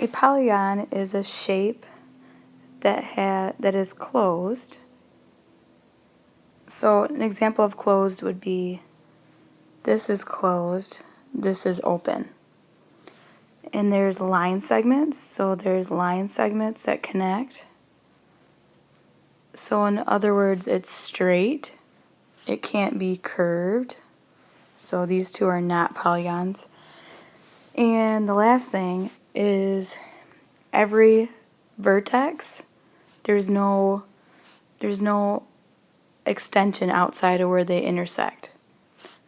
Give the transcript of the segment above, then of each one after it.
A polygon is a shape that is closed. So an example of closed would be this is closed, this is open. And there's line segments, so there's line segments that connect. So in other words, it's straight. It can't be curved. So these two are not polygons. And the last thing is every vertex, there's no extension outside of where they intersect.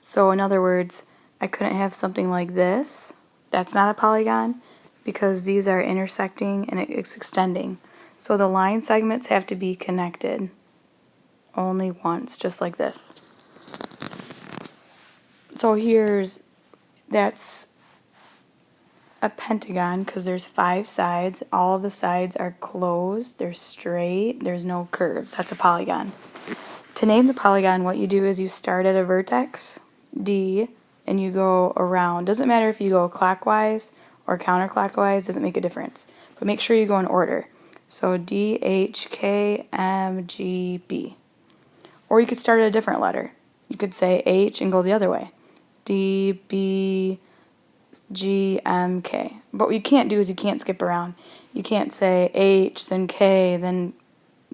So in other words, I couldn't have something like this. That's not a polygon because these are intersecting and it's extending. So the line segments have to be connected only once, just like this. So that's a pentagon because there's 5 sides. All the sides are closed, they're straight, there's no curves. That's a polygon. To name the polygon, what you do is you start at a vertex, D, and you go around. Doesn't matter if you go clockwise or counterclockwise, doesn't make a difference. But make sure you go in order. So D, H, K, M, G, B. Or you could start at a different letter. You could say H and go the other way. D, B, G, M, K. But what you can't do is you can't skip around. You can't say H, then K, then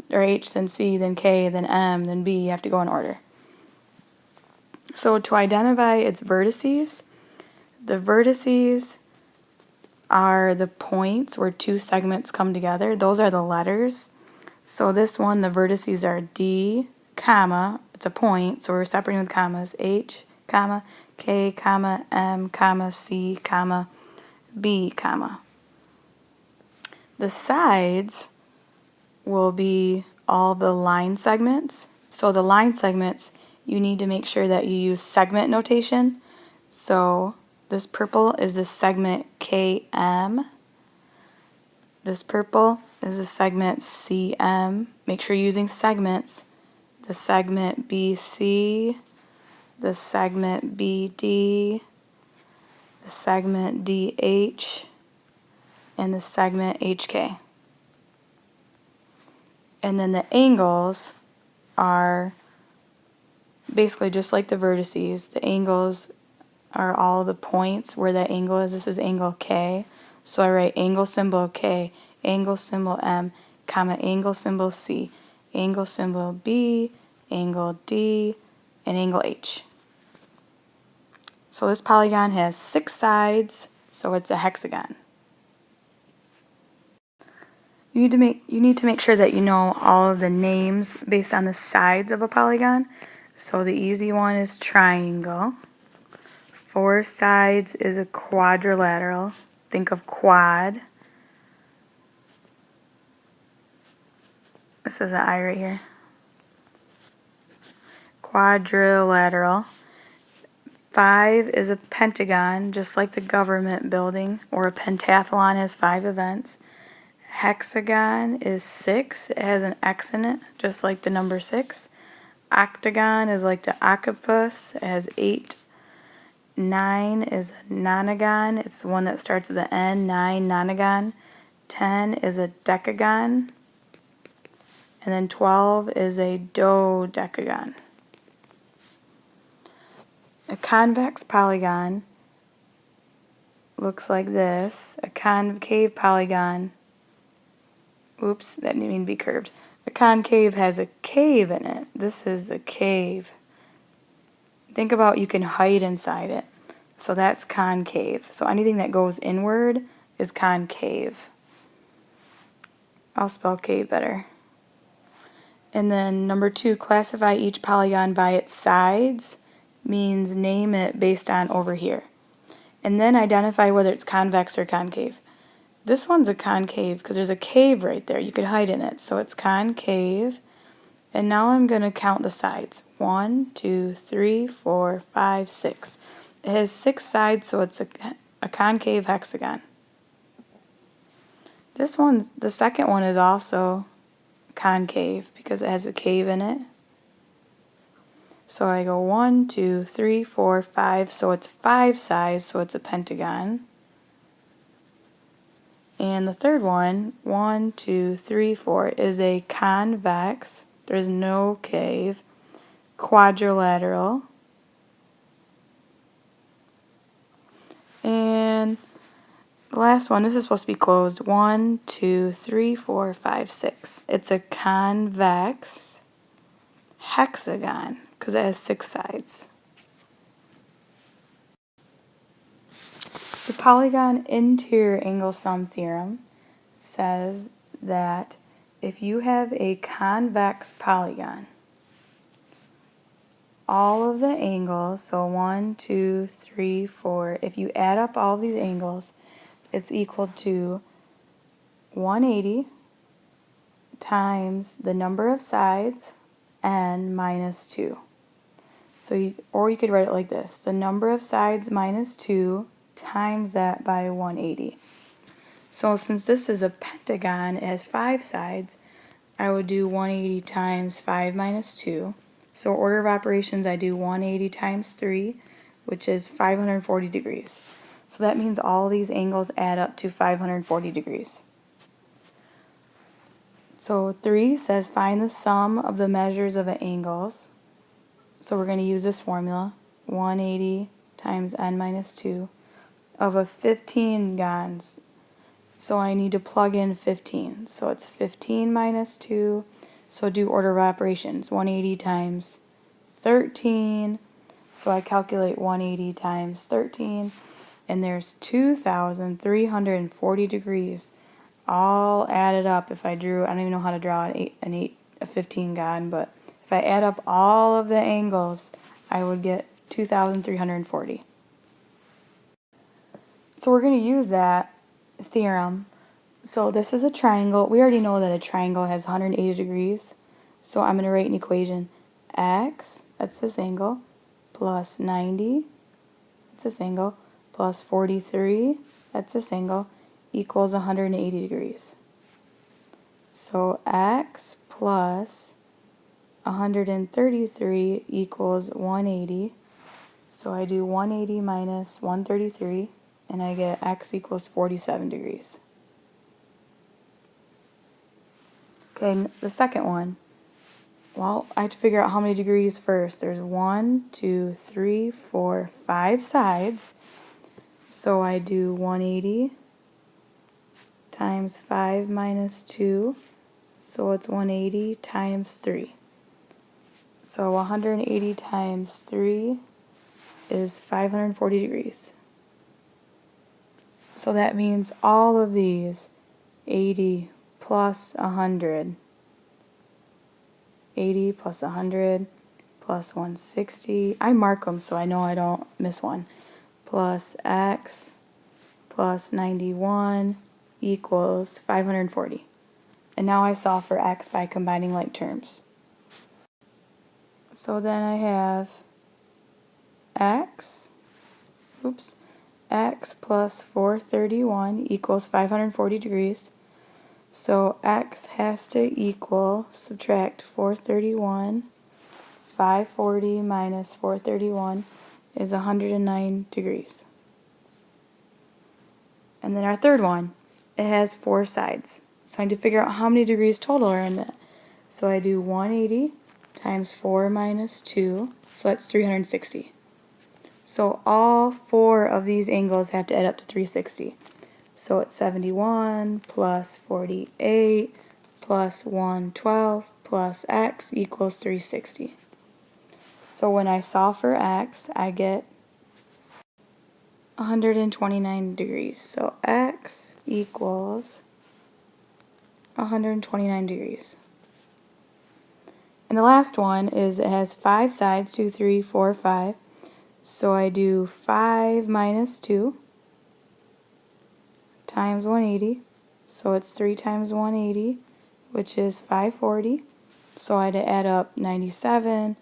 or H, then C, then K, then M, then B. You have to go in order. So to identify its vertices, the vertices are the points where 2 segments come together. Those are the letters. So this one, the vertices are D, comma, it's a point, so we're separating with commas, H, comma, K, comma, M, comma, C, comma, B, comma. The sides will be all the line segments. So the line segments, you need to make sure that you use segment notation. So this purple is the segment KM. This purple is the segment CM. Make sure you're using segments. The segment BC, the segment BD, the segment DH, and the segment HK. And then the angles are basically just like the vertices. The angles are all the points where that angle is. This is angle K. So I write angle symbol K, angle symbol M, comma, angle symbol C, angle symbol B, angle D, and angle H. So this polygon has 6 sides, so it's a hexagon. You need to make sure that you know all of the names based on the sides of a polygon. So the easy one is triangle. 4 sides is a quadrilateral. Think of quad. This is an I right here. Quadrilateral. 5 is a pentagon, just like the government building, or a pentathlon has 5 events. Hexagon is 6. It has an X in it, just like the number 6. Octagon is like the octopus. It has 8. 9 is a nonagon. It's the one that starts with an N, 9, nonagon. 10 is a decagon. And then 12 is a dodecagon. A convex polygon looks like this. A concave polygon, oops, that didn't mean to be curved. A concave has a cave in it. This is a cave. Think about you can hide inside it. So that's concave. So anything that goes inward is concave. I'll spell cave better. And then number 2, classify each polygon by its sides, means name it based on over here. And then identify whether it's convex or concave. This one's a concave because there's a cave right there. You could hide in it. So it's concave. And now I'm going to count the sides. 1, 2, 3, 4, 5, 6. It has 6 sides, so it's a concave hexagon. This one, the second one, is also concave because it has a cave in it. So I go 1, 2, 3, 4, 5, so it's 5 sides, so it's a pentagon. And the third one, 1, 2, 3, 4, is a convex, there's no cave, quadrilateral. And the last one, this is supposed to be closed. 1, 2, 3, 4, 5, 6. It's a convex hexagon because it has 6 sides. The polygon interior angle sum theorem says that if you have a convex polygon, all of the angles, so 1, 2, 3, 4, if you add up all of these angles, it's equal to 180 times the number of sides n minus 2. So or you could write it like this: the number of sides minus 2 times that by 180. So since this is a pentagon, it has 5 sides, I would do 180 times 5 minus 2. So order of operations, I do 180 times 3, which is 540 degrees. So that means all these angles add up to 540 degrees. So 3 says find the sum of the measures of the angles. So we're going to use this formula, 180 times n minus 2 of a 15 gons. So I need to plug in 15. So it's 15 minus 2. So do order of operations, 180 times 13. So I calculate 180 times 13, and there's 2,340 degrees all added up. If I drew, I don't even know how to draw a 15 gon, but if I add up all of the angles, I would get 2,340. So we're going to use that theorem. So this is a triangle. We already know that a triangle has 180 degrees. So I'm going to write an equation. X, that's this angle, plus 90, that's this angle, plus 43, that's this angle, equals 180 degrees. So x plus 133 equals 180. So I do 180 minus 133, and I get x equals 47 degrees. Okay, the second one. Well, I have to figure out how many degrees first. There's 1, 2, 3, 4, 5 sides. So I do 180 times 5 minus 2. So it's 180 times 3. So 180 times 3 is 540 degrees. So that means all of these, 80 plus 100, 80 plus 100 plus 160, I mark them so I know I don't miss one, plus x plus 91 equals 540. And now I solve for x by combining like terms. So then I have x plus 431 equals 540 degrees. So x has to equal, subtract 431, 540 minus 431 is 109 degrees. And then our third one, it has 4 sides. So I need to figure out how many degrees total are in that. So I do 180 times 4 minus 2, so that's 360. So all 4 of these angles have to add up to 360. So it's 71 plus 48 plus 112 plus x equals 360. So when I solve for x, I get 129 degrees. So x equals 129 degrees. And the last one is it has 5 sides, 2, 3, 4, 5. So I do 5 minus 2 times 180. So it's 3 times 180, which is 540. So I had to add up 97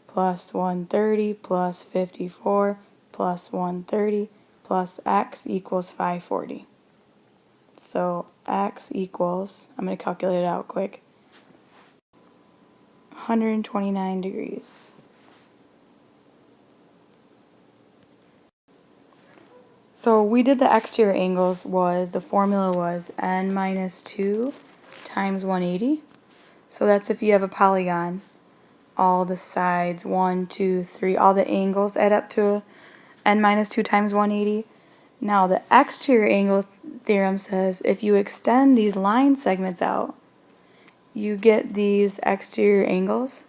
plus 130 plus 54 plus 130 plus x equals 540. So x equals, I'm going to calculate it out quick, 129 degrees. So we did the exterior angles the formula was n minus 2 times 180. So that's if you have a polygon, all the sides, 1, 2, 3, all the angles add up to n minus 2 times 180. Now the exterior angle theorem says if you extend these line segments out, you get these exterior angles.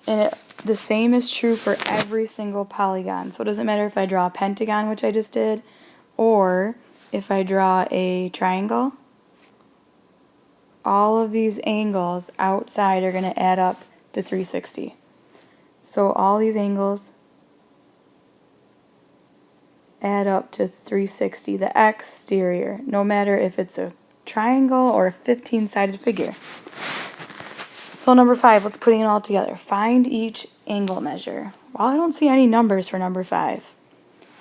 And the same is true for every single polygon. So it doesn't matter if I draw a pentagon, which I just did, or if I draw a triangle. All of these angles outside are going to add up to 360. So all these angles add up to 360, the exterior, no matter if it's a triangle or a 15-sided figure. So number 5, let's put it all together. Find each angle measure. Well, I don't see any numbers for number 5,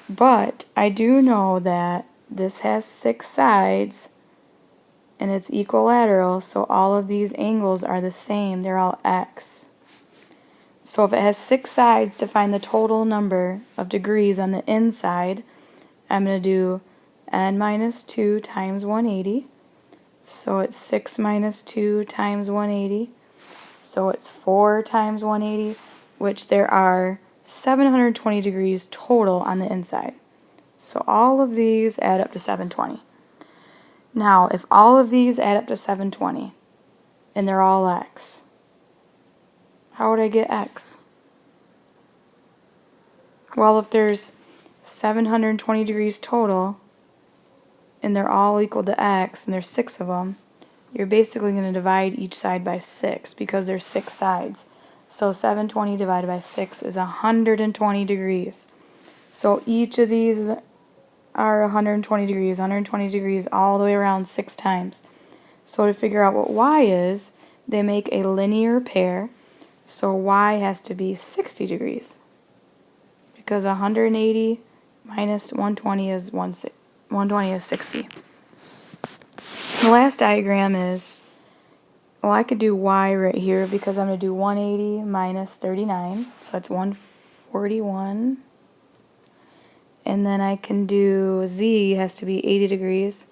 but I do know that this has 6 sides and it's equilateral, so all of these angles are the same. They're all x. So if it has 6 sides, to find the total number of degrees on the inside, I'm going to do n minus 2 times 180. So it's 6 minus 2 times 180. So it's 4 times 180, which there are 720 degrees total on the inside. So all of these add up to 720. Now, if all of these add up to 720, and they're all x, how would I get x? Well, if there's 720 degrees total, and they're all equal to x, and there's 6 of them, you're basically going to divide each side by 6 because there's 6 sides. So 720 divided by 6 is 120 degrees. So each of these are 120 degrees all the way around 6 times. So to figure out what y is, they make a linear pair. So y has to be 60 degrees. Because 180 minus 120 is 60. The last diagram is, well, I could do y right here because I'm going to do 180 minus 39. So that's 141. And then I can do z has to be 80 degrees.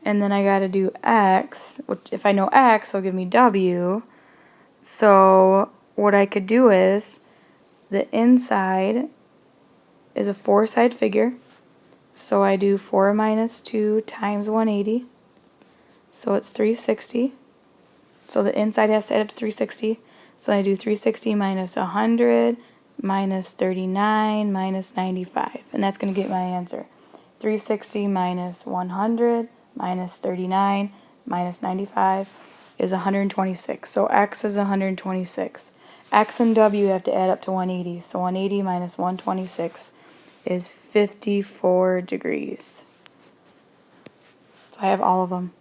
And then I got to do x, which if I know x, it'll give me w. So what I could do is the inside is a 4-side figure. So I do 4 minus 2 times 180. So it's 360. So the inside has to add up to 360. So I do 360 minus 100 minus 39 minus 95. And that's going to get my answer. 360 minus 100 minus 39 minus 95 is 126. So x is 126. X and w have to add up to 180. So 180 minus 126 is 54 degrees. So I have all of them.